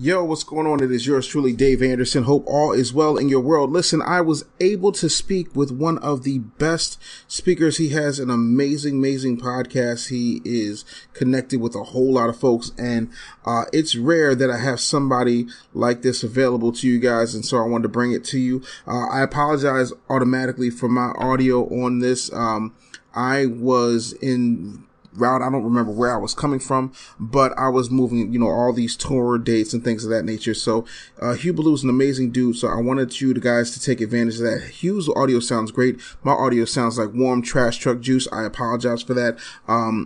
Yo, what's going on? It is yours truly, Dave Anderson. Hope all is well in your world. Listen, I was able to speak with one of the best speakers. He has an amazing podcast. He is connected with a whole lot of folks, and it's rare that I have somebody like this available to you guys, and so I wanted to bring it to you. I apologize automatically for my audio on this. I was in route. I don't remember where I was coming from, but I was moving, all these tour dates and things of that nature. So, Hugh Ballou is an amazing dude. So I wanted you guys to take advantage of that. Hugh's audio sounds great. My audio sounds like warm trash truck juice. I apologize for that.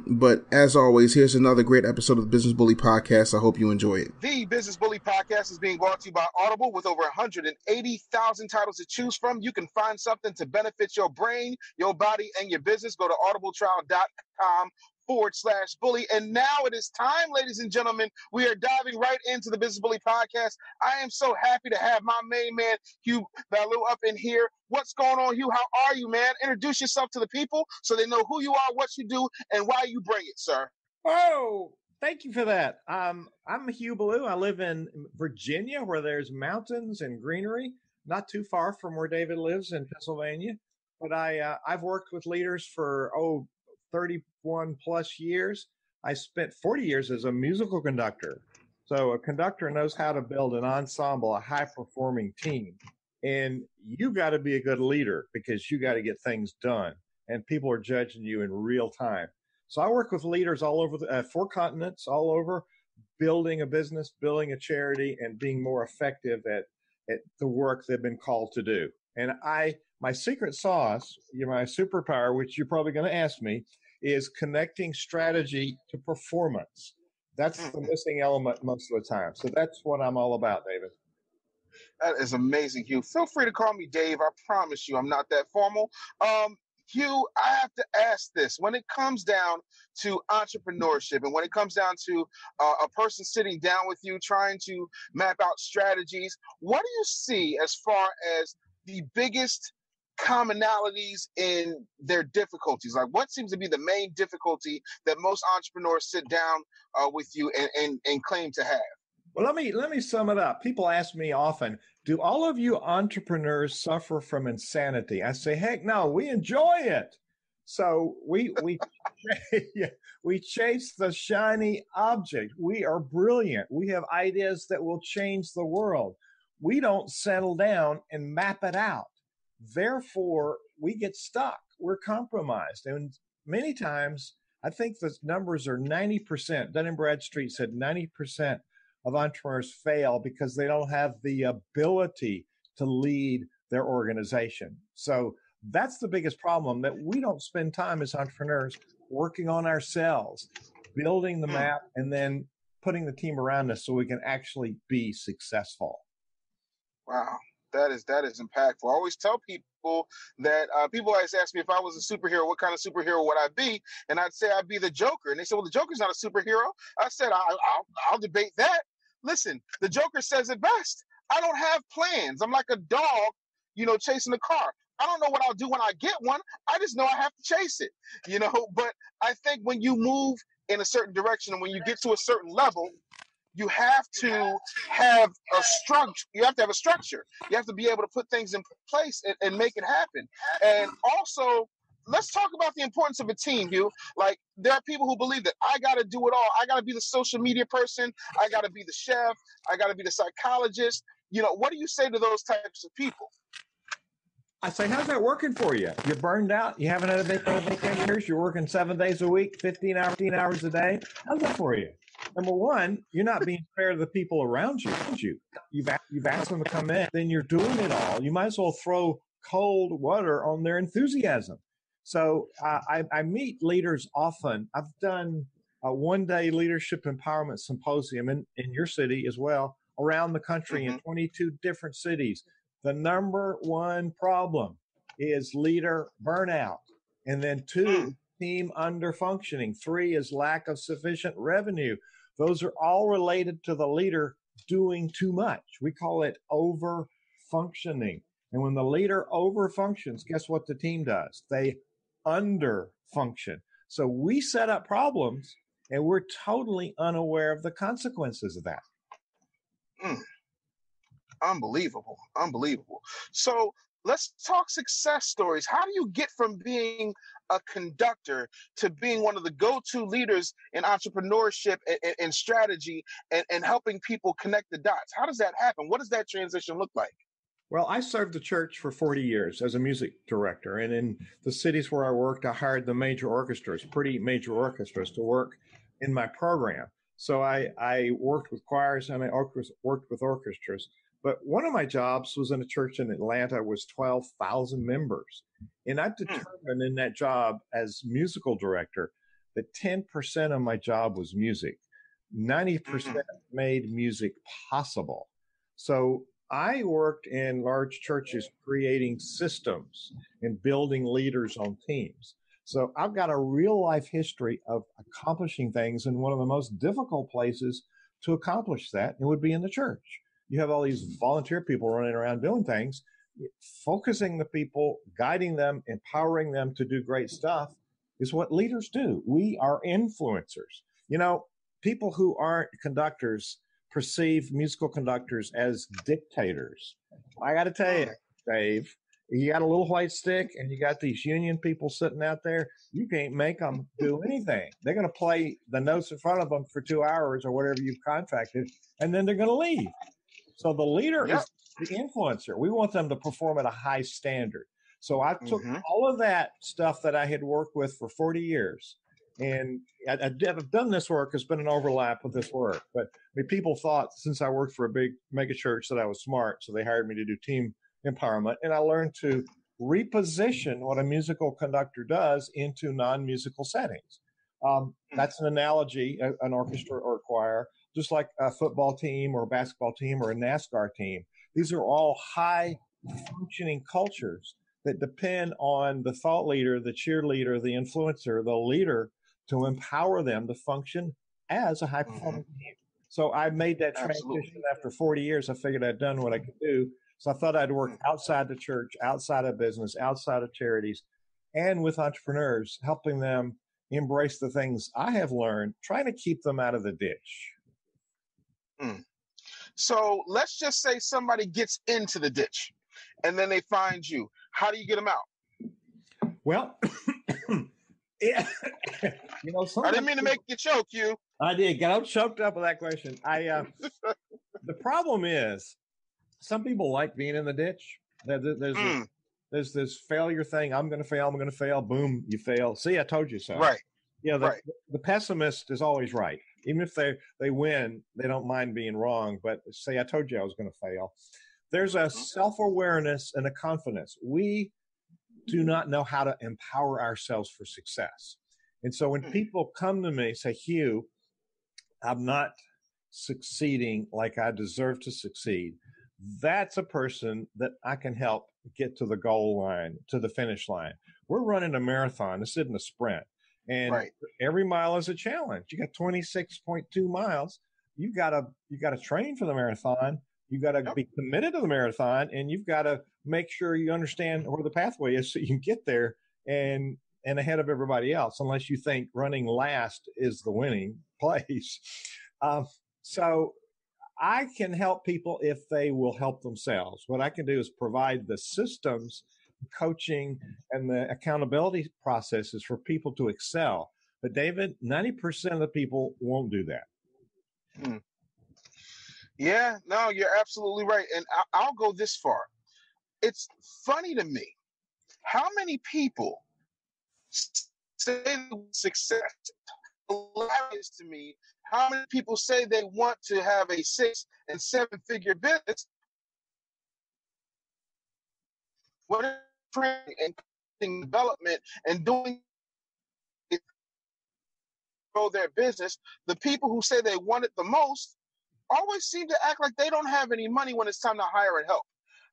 But as always, here's another great episode of the Business Bully Podcast. I hope you enjoy it. The Business Bully Podcast is being brought to you by Audible. With over 180,000 titles to choose from, you can find something to benefit your brain, your body, and your business. Go to audibletrial.com/bully. And now it is time, ladies and gentlemen. We are diving right into the Business Bully Podcast. I am so happy to have my main man, Hugh Ballou, up in here. What's going on, Hugh? How are you, man? Introduce yourself to the people so they know who you are, what you do, and why you bring it, sir. Oh, thank you for that. I'm Hugh Ballou. I live in Virginia, where there's mountains and greenery, not too far from where David lives in Pennsylvania. But I've worked with leaders for 31 plus years. I spent 40 years as a musical conductor. So a conductor knows how to build an ensemble, a high-performing team. And you got to be a good leader because you got to get things done. And people are judging you in real time. So I work with leaders all over the 4 continents, all over, building a business, building a charity, and being more effective at the work they've been called to do. And my secret sauce, my superpower, which you're probably going to ask me, is connecting strategy to performance. That's the missing element most of the time. So that's what I'm all about, David. That is amazing, Hugh. Feel free to call me Dave. I promise you I'm not that formal. Hugh, I have to ask this. When it comes down to entrepreneurship and when it comes down to a person sitting down with you trying to map out strategies, what do you see as far as the biggest commonalities in their difficulties? Like, what seems to be the main difficulty that most entrepreneurs sit down with you and claim to have? Well, let me sum it up. People ask me often, do all of you entrepreneurs suffer from insanity? I say, heck no, we enjoy it. So we we chase the shiny object. We are brilliant. We have ideas that will change the world. We don't settle down and map it out. Therefore, we get stuck. We're compromised. And many times, I think the numbers are 90%. Dun & Bradstreet said 90% of entrepreneurs fail because they don't have the ability to lead their organization. So that's the biggest problem, that we don't spend time as entrepreneurs working on ourselves, building the map, and then putting the team around us so we can actually be successful. Wow. That is impactful. I always tell people that people always ask me if I was a superhero, what kind of superhero would I be? And I'd say I'd be the Joker. And they said, well, the Joker's not a superhero. I said, I'll debate that. Listen, the Joker says it best. I don't have plans. I'm like a dog, chasing a car. I don't know what I'll do when I get one. I just know I have to chase it, But I think when you move in a certain direction and when you get to a certain level, you have to have a structure. You have to have a structure. You have to be able to put things in place and make it happen. And also, let's talk about the importance of a team, Hugh. Like, there are people who believe that I got to do it all. I got to be the social media person. I got to be the chef. I got to be the psychologist. What do you say to those types of people? I say, how's that working for you? You're burned out. You haven't had a vacation years. You're working 7 days a week, 15 hours a day. How's that for you? Number one, you're not being fair to the people around you. You've asked them to come in, then you're doing it all. You might as well throw cold water on their enthusiasm. So I meet leaders often. I've done a one-day leadership empowerment symposium in your city as well, around the country in 22 different cities. The number one problem is leader burnout. And then 2, team underfunctioning. 3 is lack of sufficient revenue. Those are all related to the leader doing too much. We call it over-functioning. And when the leader over-functions, guess what the team does? They under-function. So we set up problems, and we're totally unaware of the consequences of that. Mm, unbelievable. Unbelievable. So let's talk success stories. How do you get from being a conductor to being one of the go-to leaders in entrepreneurship and strategy and helping people connect the dots? How does that happen? What does that transition look like? Well, I served the church for 40 years as a music director. And in the cities where I worked, I hired the major orchestras, pretty major orchestras, to work in my program. So I worked with choirs and I worked with orchestras. But one of my jobs was in a church in Atlanta with 12,000 members. And I determined in that job as musical director that 10% of my job was music. 90% made music possible. So I worked in large churches creating systems and building leaders on teams. So I've got a real life history of accomplishing things, and one of the most difficult places to accomplish that, it would be in the church. You have all these volunteer people running around doing things. Focusing the people, guiding them, empowering them to do great stuff is what leaders do. We are influencers. You know, people who aren't conductors perceive musical conductors as dictators. I got to tell you, Dave, you got a little white stick and you got these union people sitting out there. You can't make them do anything. They're going to play the notes in front of them for 2 hours or whatever you've contracted, and then they're going to leave. So the leader is the influencer. We want them to perform at a high standard. So I took all of that stuff that I had worked with for 40 years, and I've done this work. It's been an overlap with this work. But I mean, people thought since I worked for a big mega church that I was smart, so they hired me to do team empowerment. And I learned to reposition what a musical conductor does into non-musical settings. That's an analogy, an orchestra or a choir, just like a football team or a basketball team or a NASCAR team. These are all high functioning cultures that depend on the thought leader, the cheerleader, the influencer, the leader to empower them to function as a high performing team. So I made that transition after 40 years. I figured I'd done what I could do. So I thought I'd work outside the church, outside of business, outside of charities, and with entrepreneurs, helping them embrace the things I have learned, trying to keep them out of the ditch. So let's just say somebody gets into the ditch and then they find you. How do you get them out? Well, yeah, you know, I didn't mean to make you choke, you. I did. Got choked up with that question. The problem is, some people like being in the ditch. There's this failure thing. I'm going to fail. Boom, you fail. See, I told you so. Right. Yeah. The pessimist is always right. Even if they win, they don't mind being wrong. But say, I told you I was going to fail. There's a self-awareness and a confidence. We do not know how to empower ourselves for success. And so when people come to me and say, Hugh, I'm not succeeding like I deserve to succeed, that's a person that I can help get to the goal line, to the finish line. We're running a marathon. This isn't a sprint. And every mile is a challenge. You got 26.2 miles. You got to train for the marathon. You got to be committed to the marathon, and you've got to make sure you understand where the pathway is so you can get there and ahead of everybody else, unless you think running last is the winning place. So I can help people if they will help themselves. What I can do is provide the systems, coaching, and the accountability processes for people to excel. But David, 90% of the people won't do that. Yeah, no, you're absolutely right. And I'll go this far. It's funny to me how many people say success. Hilarious to me how many people say they want to have a 6- and 7-figure business when they're training and development and doing it to grow their business. The people who say they want it the most always seem to act like they don't have any money when it's time to hire and help.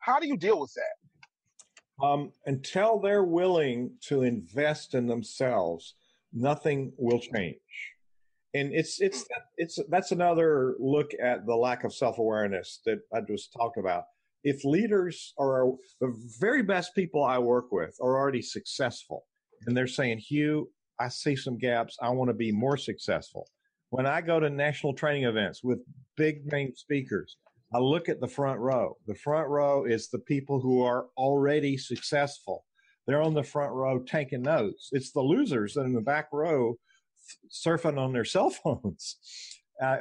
How do you deal with that? Until they're willing to invest in themselves, nothing will change. And that's another look at the lack of self-awareness that I just talked about. If leaders are the very best people I work with are already successful, and they're saying, Hugh, I see some gaps. I want to be more successful. When I go to national training events with big name speakers, I look at the front row. The front row is the people who are already successful. They're on the front row taking notes. It's the losers that are in the back row surfing on their cell phones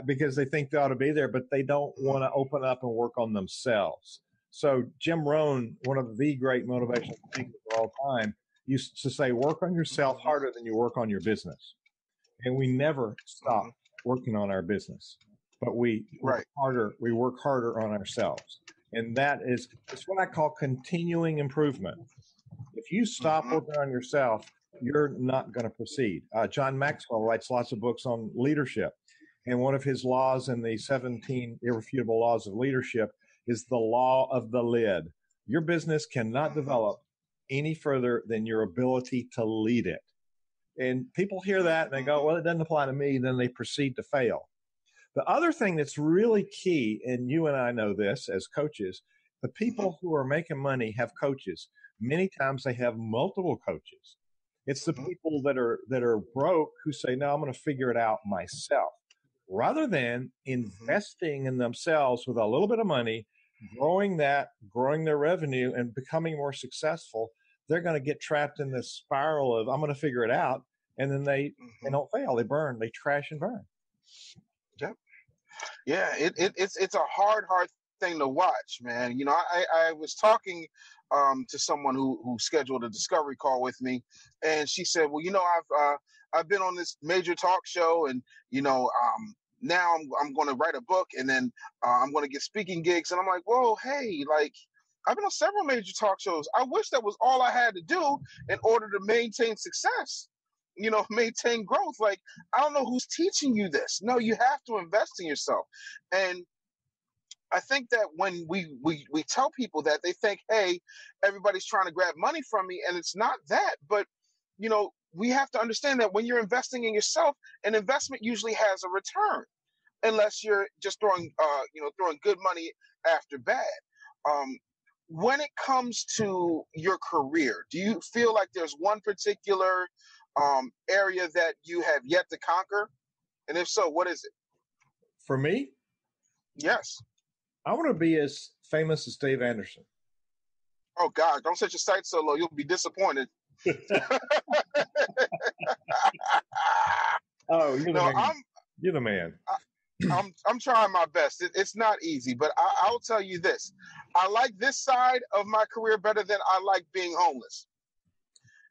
because they think they ought to be there, but they don't want to open up and work on themselves. So Jim Rohn, one of the great motivational speakers of all time, used to say, work on yourself harder than you work on your business. And we never stop working on our business, but we work harder on ourselves. And it's what I call continuing improvement. If you stop working on yourself, you're not going to proceed. John Maxwell writes lots of books on leadership. And one of his laws in the 17 irrefutable laws of leadership is the law of the lid. Your business cannot develop any further than your ability to lead it. And people hear that and they go, well, it doesn't apply to me. Then they proceed to fail. The other thing that's really key, and you and I know this as coaches, the people who are making money have coaches. Many times they have multiple coaches. It's the people that are broke who say, no, I'm going to figure it out myself. Rather than investing in themselves with a little bit of money, growing their revenue and becoming more successful, they're going to get trapped in this spiral of, I'm going to figure it out. And then they don't fail. They burn, they crash and burn. Yep. Yeah. It's a hard thing to watch, man. You know, I was talking to someone who scheduled a discovery call with me, and she said, well, you know, I've been on this major talk show, and you know, now I'm going to write a book, and then I'm going to get speaking gigs. And I'm like, whoa, hey, like, I've been on several major talk shows. I wish that was all I had to do in order to maintain success, you know, maintain growth. Like, I don't know who's teaching you this. No, you have to invest in yourself. And I think that when we tell people that, they think, hey, everybody's trying to grab money from me, and it's not that. But, you know, we have to understand that when you're investing in yourself, an investment usually has a return, unless you're just throwing good money after bad. When it comes to your career, do you feel like there's one particular area that you have yet to conquer? And if so, what is it? For me? Yes. I want to be as famous as Dave Anderson. Oh, God, don't set your sights so low. You'll be disappointed. Oh, you're the man. You're the man. I'm trying my best. It's not easy, but I'll tell you this. I like this side of my career better than I like being homeless.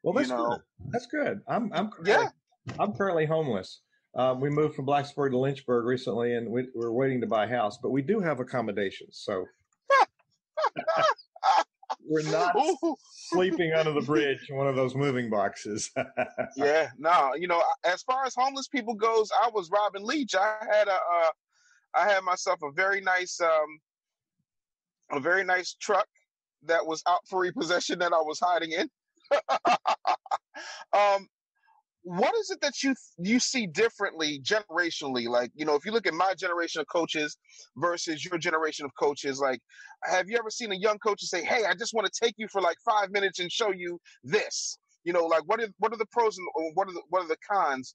Well, that's good. That's good. I'm currently homeless. We moved from Blacksburg to Lynchburg recently, and we're waiting to buy a house, but we do have accommodations. So we're not sleeping under the bridge in one of those moving boxes. Yeah, no, you know, as far as homeless people goes, I was Robin Leach. I had myself a very nice truck that was out for repossession that I was hiding in. What is it that you see differently generationally? Like, you know, if you look at my generation of coaches versus your generation of coaches, like, have you ever seen a young coach say, hey, I just want to take you for like 5 minutes and show you this? You know, like, what are the pros and what are the cons,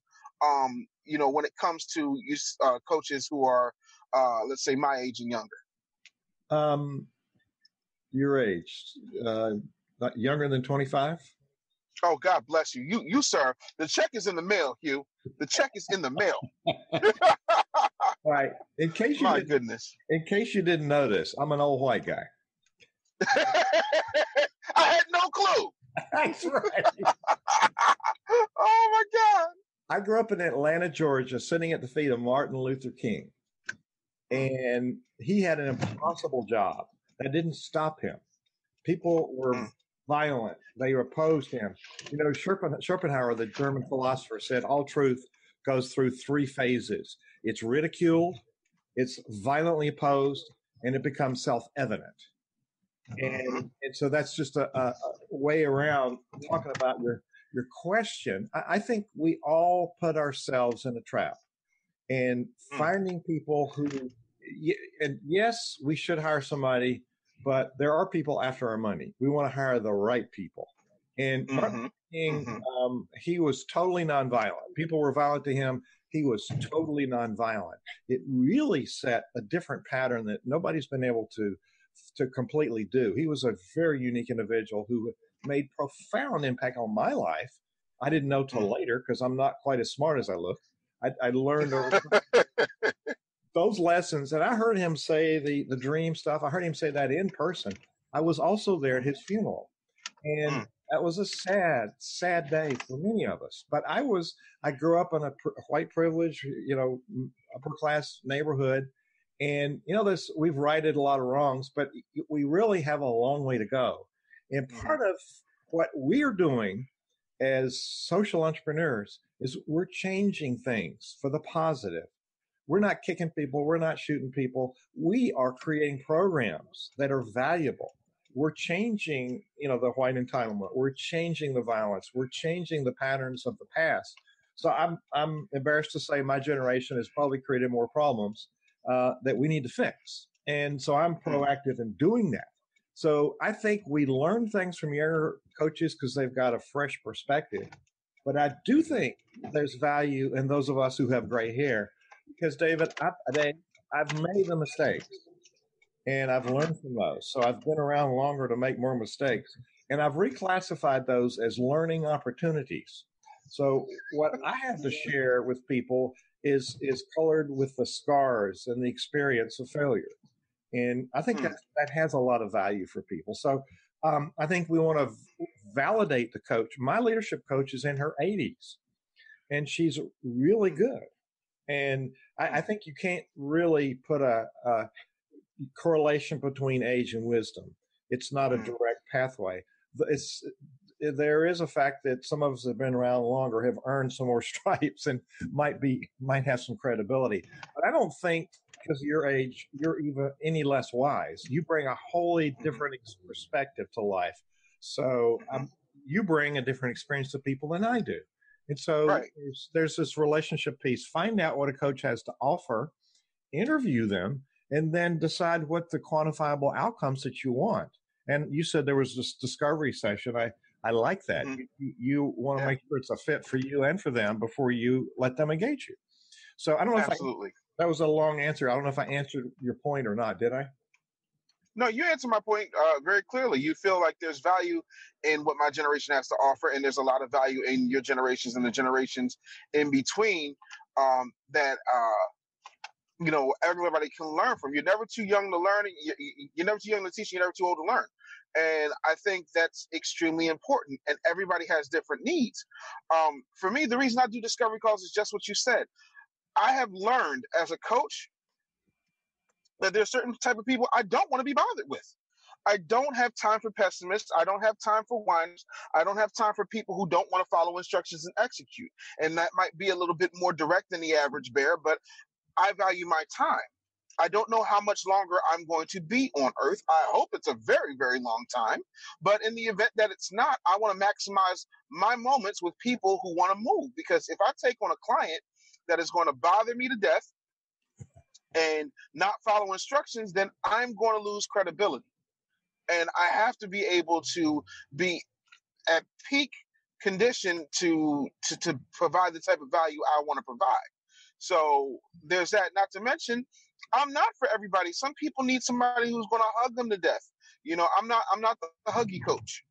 you know, when it comes to you coaches who are, let's say, my age and younger? Your age, not younger than 25? Oh, God bless you. You, sir, the check is in the mail, Hugh. The check is in the mail. All right. In case you didn't notice, I'm an old white guy. I had no clue. That's right. Oh, my God. I grew up in Atlanta, Georgia, sitting at the feet of Martin Luther King. And he had an impossible job. That didn't stop him. People were violent. They opposed him. You know, Schopenhauer, the German philosopher, said all truth goes through 3 phases. It's ridiculed, it's violently opposed, and it becomes self-evident. And so that's just a way around talking about your question. I think we all put ourselves in a trap, and finding people who, and yes, we should hire somebody, but there are people after our money. We want to hire the right people. And Martin Mm-hmm. King, Mm-hmm. he was totally nonviolent. People were violent to him. He was totally nonviolent. It really set a different pattern that nobody's been able to completely do. He was a very unique individual who made profound impact on my life. I didn't know till later because I'm not quite as smart as I look. I learned over those lessons, and I heard him say the dream stuff. I heard him say that in person. I was also there at his funeral, and that was a sad, sad day for many of us. But I grew up in a white privileged, upper class neighborhood, and we've righted a lot of wrongs, but we really have a long way to go. And part of what we're doing as social entrepreneurs is we're changing things for the positive. We're not kicking people. We're not shooting people. We are creating programs that are valuable. We're changing, the white entitlement. We're changing the violence. We're changing the patterns of the past. So I'm embarrassed to say my generation has probably created more problems that we need to fix. And so I'm proactive in doing that. So I think we learn things from younger coaches because they've got a fresh perspective. But I do think there's value in those of us who have gray hair. Because, David, I've made the mistakes, and I've learned from those. So I've been around longer to make more mistakes, and I've reclassified those as learning opportunities. So what I have to share with people is colored with the scars and the experience of failure. And I think that has a lot of value for people. So I think we want to validate the coach. My leadership coach is in her 80s, and she's really good. And I think you can't really put a correlation between age and wisdom. It's not a direct pathway. There is a fact that some of us have been around longer, have earned some more stripes, and might have some credibility. But I don't think because of your age, you're even any less wise. You bring a wholly different perspective to life. So you bring a different experience to people than I do. And so there's this relationship piece. Find out what a coach has to offer, interview them, and then decide what the quantifiable outcomes that you want. And you said there was this discovery session. I like that. You want to make sure it's a fit for you and for them before you let them engage you. So I don't know if that was a long answer. I don't know if I answered your point or not. Did I? No, you answered my point very clearly. You feel like there's value in what my generation has to offer, and there's a lot of value in your generations and the generations in between that everybody can learn from. You're never too young to learn. You're never too young to teach. You're never too old to learn. And I think that's extremely important. And everybody has different needs. For me, the reason I do discovery calls is just what you said. I have learned as a coach that there's certain type of people I don't want to be bothered with. I don't have time for pessimists. I don't have time for whiners. I don't have time for people who don't want to follow instructions and execute. And that might be a little bit more direct than the average bear, but I value my time. I don't know how much longer I'm going to be on Earth. I hope it's a very, very long time. But in the event that it's not, I want to maximize my moments with people who want to move. Because if I take on a client that is going to bother me to death and not follow instructions, then I'm going to lose credibility. And I have to be able to be at peak condition to provide the type of value I want to provide. So there's that. Not to mention, I'm not for everybody. Some people need somebody who's going to hug them to death. I'm not the huggy coach.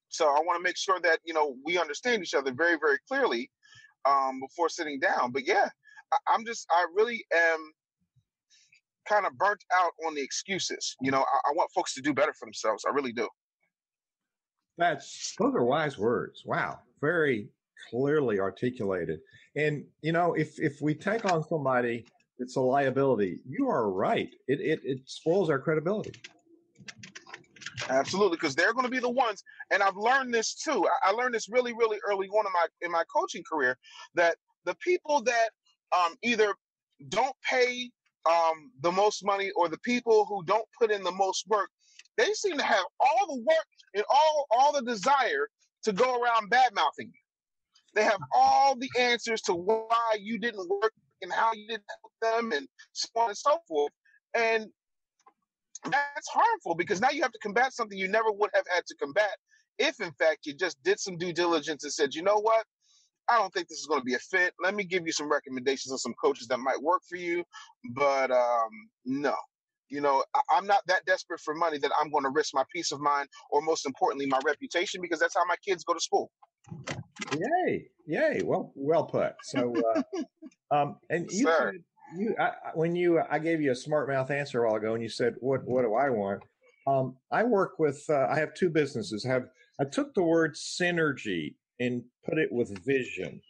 So I want to make sure that we understand each other very, very clearly before sitting down. But yeah, I really am kind of burnt out on the excuses. I want folks to do better for themselves. I really do. Those are wise words. Wow. Very clearly articulated. And, if we take on somebody that's a liability, you are right. It spoils our credibility. Absolutely, because they're going to be the ones. And I've learned this too. I learned this really, really early on in my coaching career, that the people that either don't pay the most money, or the people who don't put in the most work, they seem to have all the work and all the desire to go around bad mouthing you. They have all the answers to why you didn't work and how you didn't help them and so on and so forth. And that's harmful, because now you have to combat something you never would have had to combat If in fact you just did some due diligence and said, you know what, I don't think this is going to be a fit. Let me give you some recommendations of some coaches that might work for you. But no, I'm not that desperate for money that I'm going to risk my peace of mind, or most importantly, my reputation, because that's how my kids go to school. Yay. Well put. So, and you Sir. said, I gave you a smart mouth answer a while ago, and you said, what do I want? I work with, I have two businesses. I took the word synergy and put it with vision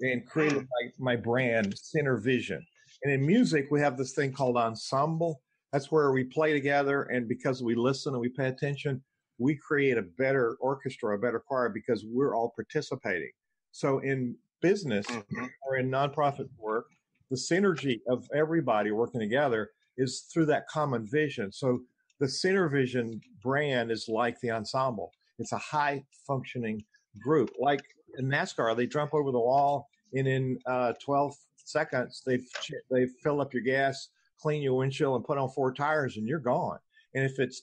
and created my brand, Center Vision. And in music, we have this thing called ensemble. That's where we play together. And because we listen and we pay attention, we create a better orchestra, a better choir, because we're all participating. So in business or in nonprofit work, the synergy of everybody working together is through that common vision. So the Center Vision brand is like the ensemble. It's a high functioning group. Like in NASCAR, they jump over the wall, and in 12 seconds, they fill up your gas, clean your windshield, and put on 4 tires, and you're gone. And if it's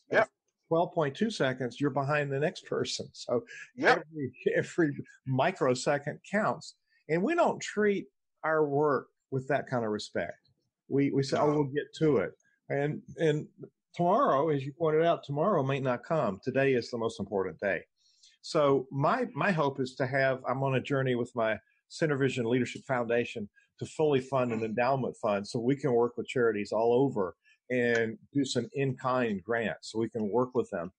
12.2 seconds, you're behind the next person. So every microsecond counts. And we don't treat our work with that kind of respect. We say, oh, we'll get to it. And tomorrow, as you pointed out, tomorrow may not come. Today is the most important day. So my hope is I'm on a journey with my Center Vision Leadership Foundation to fully fund an endowment fund so we can work with charities all over and do some in-kind grants so we can work with them.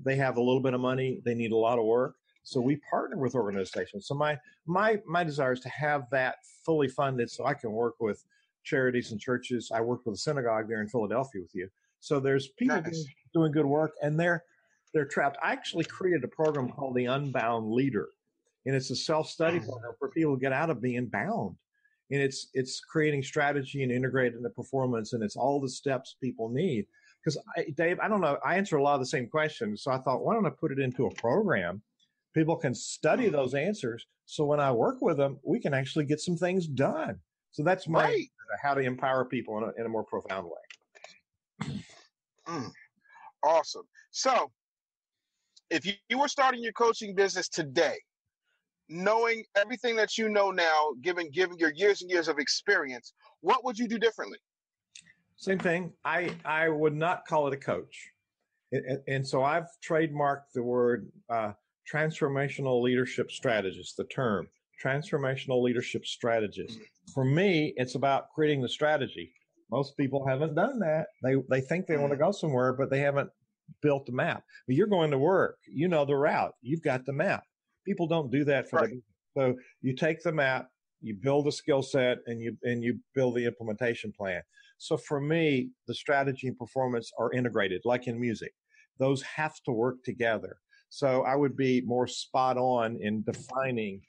They have a little bit of money, they need a lot of work. So we partner with organizations. So my desire is to have that fully funded so I can work with charities and churches. I worked with a synagogue there in Philadelphia with you. So there's people doing good work, and they're trapped. I actually created a program called the Unbound Leader, and it's a self-study program for people to get out of being bound. And it's creating strategy and integrating the performance, and it's all the steps people need. Because Dave, I don't know, I answer a lot of the same questions, so I thought, why don't I put it into a program? People can study those answers, so when I work with them, we can actually get some things done. So that's my how to empower people in a more profound way. Awesome. So if you were starting your coaching business today, knowing everything that you know now, given your years and years of experience, what would you do differently? Same thing. I would not call it a coach. And so I've trademarked the word transformational leadership strategist, the term transformational leadership strategist. For me, it's about creating the strategy. Most people haven't done that. They think they want to go somewhere, but they haven't built the map. But you're going to work. You know the route. You've got the map. People don't do that for the. So you take the map, you build a skill set, and you build the implementation plan. So for me, the strategy and performance are integrated, like in music. Those have to work together. So I would be more spot on in defining.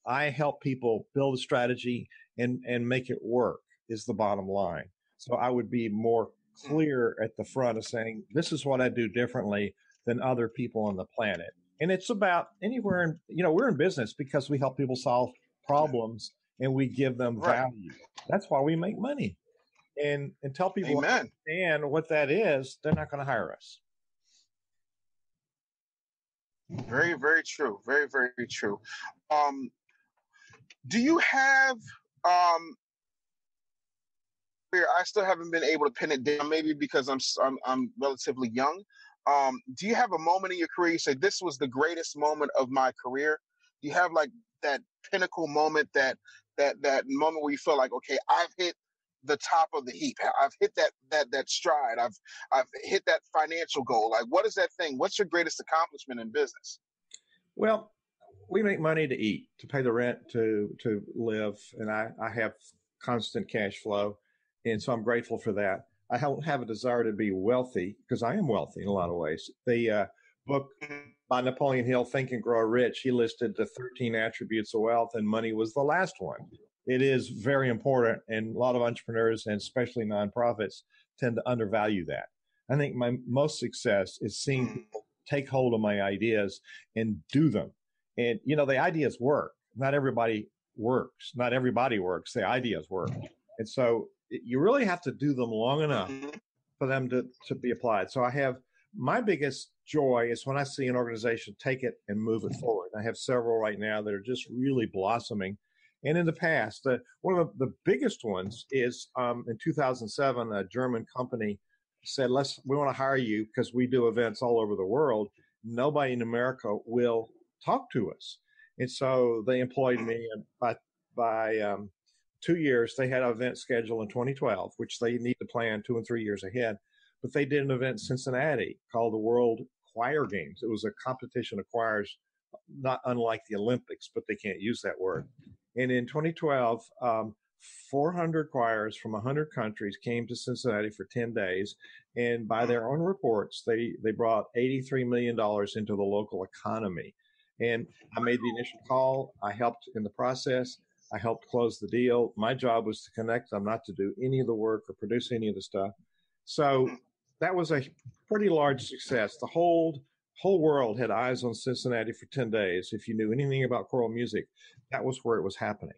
I help people build a strategy and make it work is the bottom line. So I would be more clear at the front of saying, this is what I do differently than other people on the planet. And it's about anywhere, we're in business because we help people solve problems and we give them value. That's why we make money. And until people understand what that is, they're not going to hire us. Very, very true. Very, very true. Do you have I still haven't been able to pin it down, maybe because I'm relatively young. Do you have a moment in your career you say, this was the greatest moment of my career? Do you have like that pinnacle moment, that moment where you feel like, okay, I've hit the top of the heap. I've hit that stride. I've hit that financial goal. Like, what is that thing? What's your greatest accomplishment in business? Well, we make money to eat, to pay the rent, to live, and I have constant cash flow, and so I'm grateful for that. I don't have a desire to be wealthy because I am wealthy in a lot of ways. The book by Napoleon Hill, Think and Grow Rich, he listed the 13 attributes of wealth, and money was the last one. It is very important, and a lot of entrepreneurs, and especially nonprofits, tend to undervalue that. I think my most success is seeing people take hold of my ideas and do them. And, the ideas work. Not everybody works. Not everybody works. The ideas work. And so you really have to do them long enough for them to be applied. So I have my biggest joy is when I see an organization take it and move it forward. I have several right now that are just really blossoming. And in the past, one of the biggest ones is in 2007, a German company said, we want to hire you because we do events all over the world. Nobody in America will talk to us. And so they employed me, and by 2 years, they had an event scheduled in 2012, which they need to plan 2 and 3 years ahead. But they did an event in Cincinnati called the World Choir Games. It was a competition of choirs, not unlike the Olympics, but they can't use that word. And in 2012, 400 choirs from 100 countries came to Cincinnati for 10 days. And by their own reports, they brought $83 million into the local economy. And I made the initial call. I helped in the process. I helped close the deal. My job was to connect them, not to do any of the work or produce any of the stuff. So that was a pretty large success. The whole world had eyes on Cincinnati for 10 days. If you knew anything about choral music, that was where it was happening.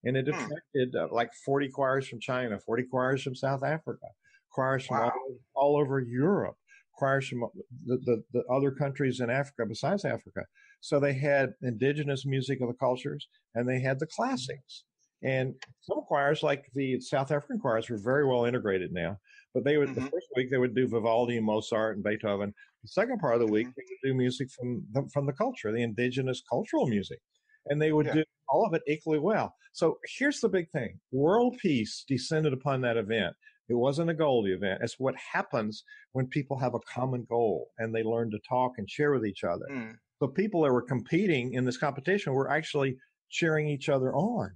And it attracted like 40 choirs from China, 40 choirs from South Africa, choirs from all over Europe, choirs from the other countries in Africa besides Africa. So they had indigenous music of the cultures, and they had the classics. And some choirs, like the South African choirs, were very well integrated now. But they would the first week they would do Vivaldi and Mozart and Beethoven. The second part of the week they would do music from the culture, the indigenous cultural music, and they would do all of it equally well. So here's the big thing: world peace descended upon that event. It wasn't a Goldie event. It's what happens when people have a common goal and they learn to talk and share with each other. So people that were competing in this competition were actually cheering each other on.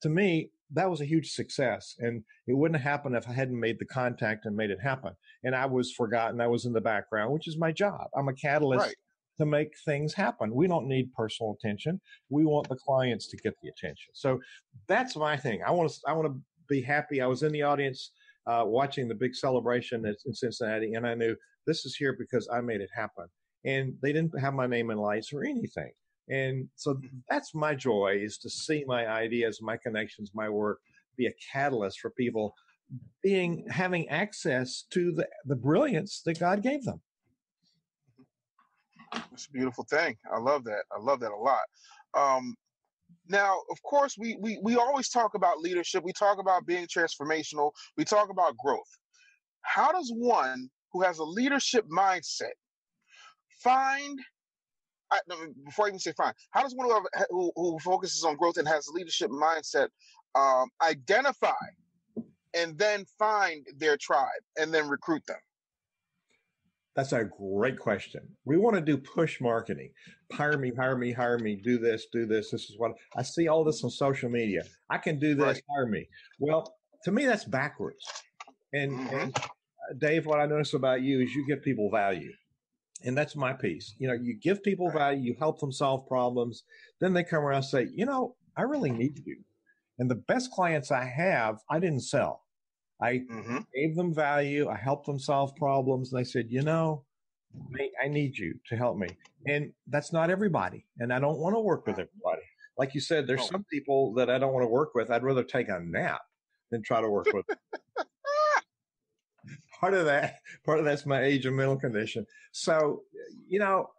To me, that was a huge success, and it wouldn't have happened if I hadn't made the contact and made it happen. And I was forgotten. I was in the background, which is my job. I'm a catalyst to make things happen. We don't need personal attention. We want the clients to get the attention. So that's my thing. I want to be happy. I was in the audience watching the big celebration in Cincinnati, and I knew this is here because I made it happen. And they didn't have my name in lights or anything. And so that's my joy, is to see my ideas, my connections, my work be a catalyst for people having access to the brilliance that God gave them. It's a beautiful thing. I love that. I love that a lot. Now, of course, we always talk about leadership. We talk about being transformational. We talk about growth. How does one who has a leadership mindset before I even say find, how does one who focuses on growth and has a leadership mindset identify and then find their tribe and then recruit them? That's a great question. We want to do push marketing. Hire me, hire me, hire me, do this. This is what I see all this on social media. I can do this, hire me. Well, to me, that's backwards. And Dave, what I notice about you is you give people value. And that's my piece. You give people value, you help them solve problems. Then they come around and say, I really need you. And the best clients I have, I didn't sell. I gave them value. I helped them solve problems. And they said, I need you to help me. And that's not everybody. And I don't want to work with everybody. Like you said, there's some people that I don't want to work with. I'd rather take a nap than try to work with them. Part of that's my age and mental condition. So,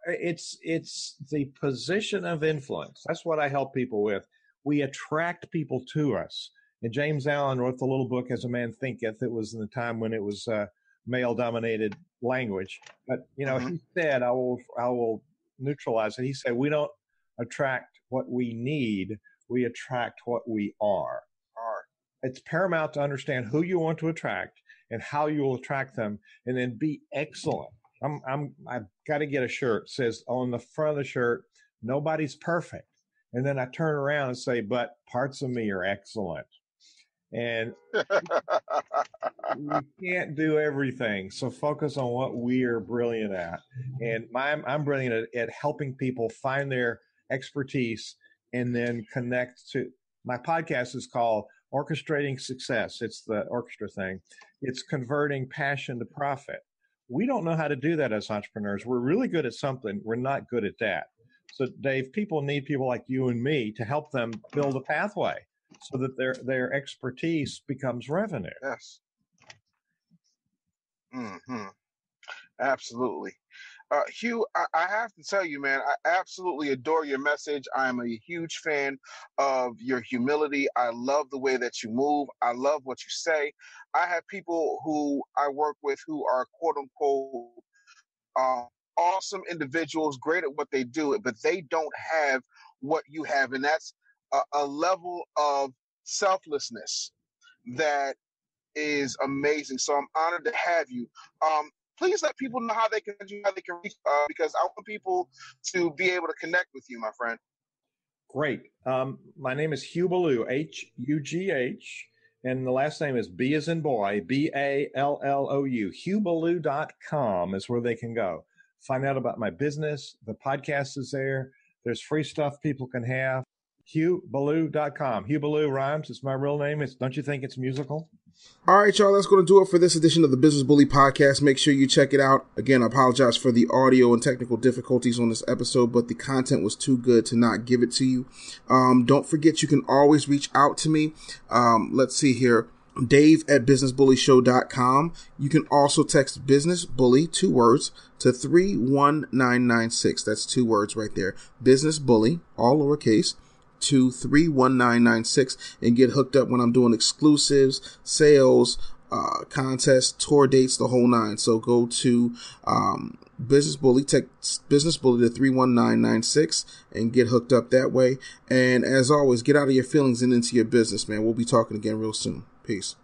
it's the position of influence. That's what I help people with. We attract people to us. And James Allen wrote the little book, As a Man Thinketh. It was in the time when it was male-dominated language. But, he said, I will neutralize it. He said, we don't attract what we need. We attract what we are. It's paramount to understand who you want to attract and how you will attract them, and then be excellent. I've got to get a shirt that says on the front of the shirt, nobody's perfect. And then I turn around and say, but parts of me are excellent. And we can't do everything. So focus on what we are brilliant at. And I'm brilliant at helping people find their expertise and then connect to. My podcast is called Orchestrating Success. It's the orchestra thing. It's converting passion to profit. We don't know how to do that as entrepreneurs. We're really good at something. We're not good at that. So, Dave, people need people like you and me to help them build a pathway so that their expertise becomes revenue. Yes. Absolutely. Hugh, I have to tell you, man, I absolutely adore your message. I'm a huge fan of your humility. I love the way that you move. I love what you say. I have people who I work with who are quote unquote uh, awesome individuals, great at what they do, but they don't have what you have. And that's a level of selflessness that is amazing. So I'm honored to have you. Please let people know how they can reach, because I want people to be able to connect with you, my friend. Great. My name is Hugh Ballou, Hugh, and the last name is B as in boy, Ballou. HughBallou.com is where they can go. Find out about my business. The podcast is there. There's free stuff people can have. HughBallou.com. Hugh Ballou rhymes. It's my real name. Don't you think it's musical? All right, y'all, that's going to do it for this edition of the Business Bully Podcast. Make sure you check it out. Again, I apologize for the audio and technical difficulties on this episode, but the content was too good to not give it to you. Don't forget, you can always reach out to me. Let's see here. Dave@businessbullyshow.com. You can also text Business Bully, 2 words, to 31996. That's 2 words right there. Business Bully, all lowercase, to 31996, and get hooked up when I'm doing exclusives, sales, contests, tour dates, the whole 9. So go to Business Bully, text Business Bully to 31996 and get hooked up that way. And as always, get out of your feelings and into your business, man. We'll be talking again real soon. Peace.